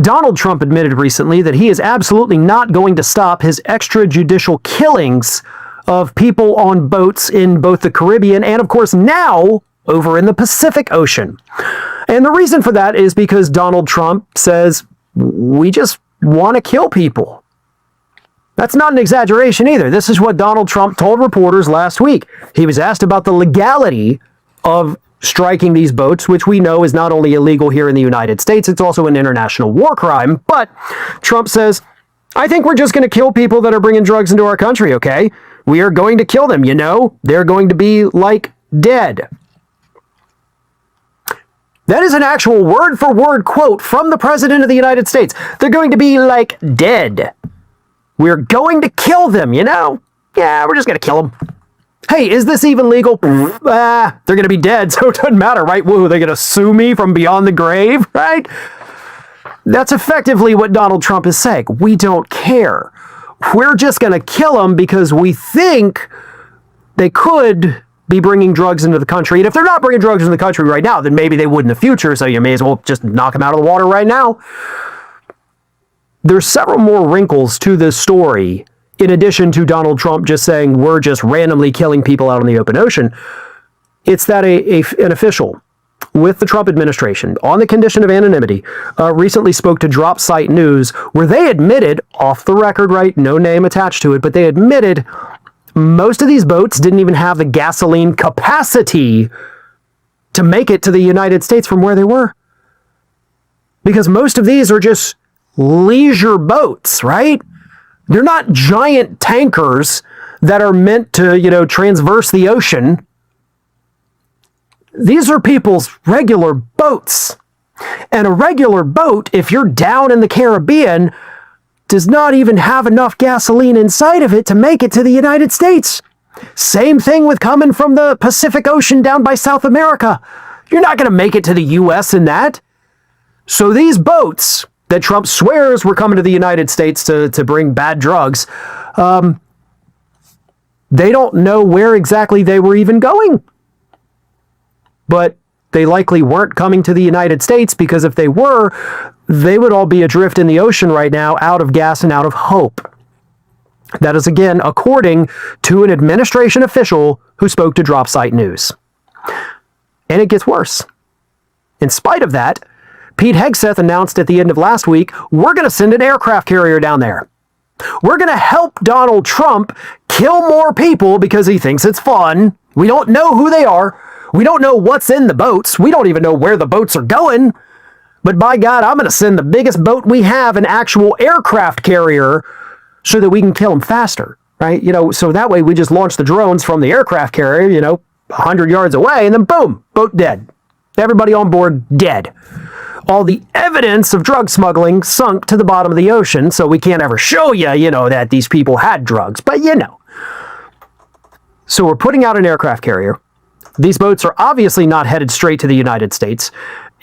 Donald Trump admitted recently that he is absolutely not going to stop his extrajudicial killings of people on boats in both the Caribbean and, of course, now over in the Pacific Ocean. And the reason for that is because Donald Trump says, we just want to kill people. That's not an exaggeration either. This is what Donald Trump told reporters last week. He was asked about the legality of striking these boats, which we know is not only illegal here in the United States, it's also an international war crime. But Trump says, I think we're just going to kill people that are bringing drugs into our country, okay? We are going to kill them, you know? They're going to be, like, dead. That is an actual word-for-word quote from the President of the United States. They're going to be, like, dead. We're going to kill them, you know? Yeah, we're just going to kill them. Hey, is this even legal? They're going to be dead, so it doesn't matter, right? Woo, they're going to sue me from beyond the grave, right? That's effectively what Donald Trump is saying. We don't care. We're just going to kill them because we think they could be bringing drugs into the country. And if they're not bringing drugs into the country right now, then maybe they would in the future, so you may as well just knock them out of the water right now. There's several more wrinkles to this story, in addition to Donald Trump just saying we're just randomly killing people out in the open ocean. It's that an official with the Trump administration, on the condition of anonymity, recently spoke to Drop Site News, where they admitted, off the record, right, no name attached to it, but they admitted most of these boats didn't even have the gasoline capacity to make it to the United States from where they were. Because most of these are just leisure boats, right? They're not giant tankers that are meant to, you know, transverse the ocean. These are people's regular boats. And a regular boat, if you're down in the Caribbean, does not even have enough gasoline inside of it to make it to the United States. Same thing with coming from the Pacific Ocean down by South America. You're not going to make it to the U.S. in that. So these boats that Trump swears were coming to the United States to bring bad drugs, they don't know where exactly they were even going. But they likely weren't coming to the United States, because if they were, they would all be adrift in the ocean right now, out of gas and out of hope. That is, again, according to an administration official who spoke to Drop Site News. And it gets worse. In spite of that, Pete Hegseth announced at the end of last week, we're going to send an aircraft carrier down there. We're going to help Donald Trump kill more people because he thinks it's fun. We don't know who they are. We don't know what's in the boats. We don't even know where the boats are going. But by God, I'm going to send the biggest boat we have, an actual aircraft carrier, so that we can kill them faster, right? You know, so that way we just launch the drones from the aircraft carrier, you know, 100 yards away, and then boom, boat dead. Everybody on board dead. All the evidence of drug smuggling sunk to the bottom of the ocean, so we can't ever show you, you know, that these people had drugs, but you know. So we're putting out an aircraft carrier. These boats are obviously not headed straight to the United States,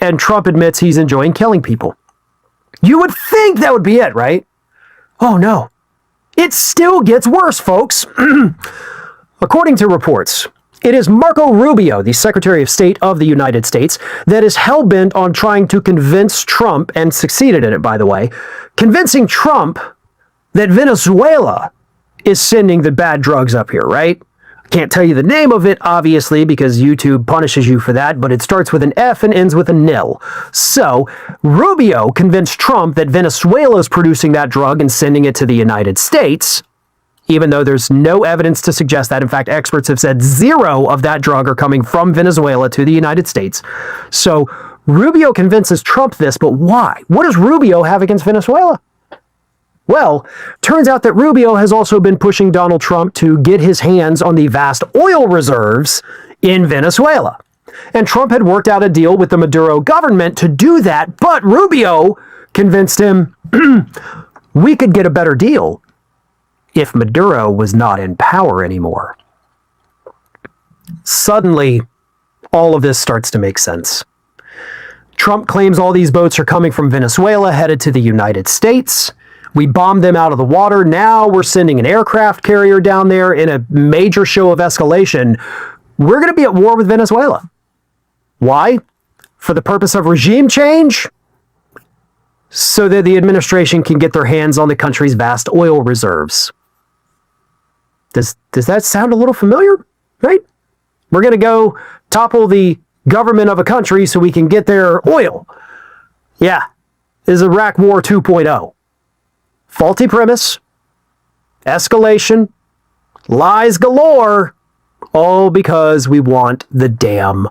and Trump admits he's enjoying killing people. You would think that would be it, right? Oh no. It still gets worse, folks. According to reports, it is Marco Rubio, the Secretary of State of the United States, that is hell-bent on trying to convince Trump, and succeeded in it, by the way, convincing Trump that Venezuela is sending the bad drugs up here, right? Can't tell you the name of it, obviously, because YouTube punishes you for that, but it starts with an F and ends with a nil. So, Rubio convinced Trump that Venezuela is producing that drug and sending it to the United States, even though there's no evidence to suggest that. In fact, experts have said zero of that drug are coming from Venezuela to the United States. So, Rubio convinces Trump this, but why? What does Rubio have against Venezuela? Well, turns out that Rubio has also been pushing Donald Trump to get his hands on the vast oil reserves in Venezuela. And Trump had worked out a deal with the Maduro government to do that, but Rubio convinced him we could get a better deal if Maduro was not in power anymore. Suddenly, all of this starts to make sense. Trump claims all these boats are coming from Venezuela, headed to the United States. We bombed them out of the water. Now we're sending an aircraft carrier down there in a major show of escalation. We're going to be at war with Venezuela. Why? For the purpose of regime change? so that the administration can get their hands on the country's vast oil reserves. Does that sound a little familiar? Right? We're going to go topple the government of a country so we can get their oil. Yeah, this is Iraq War 2.0. Faulty premise, escalation, lies galore, all because we want the damn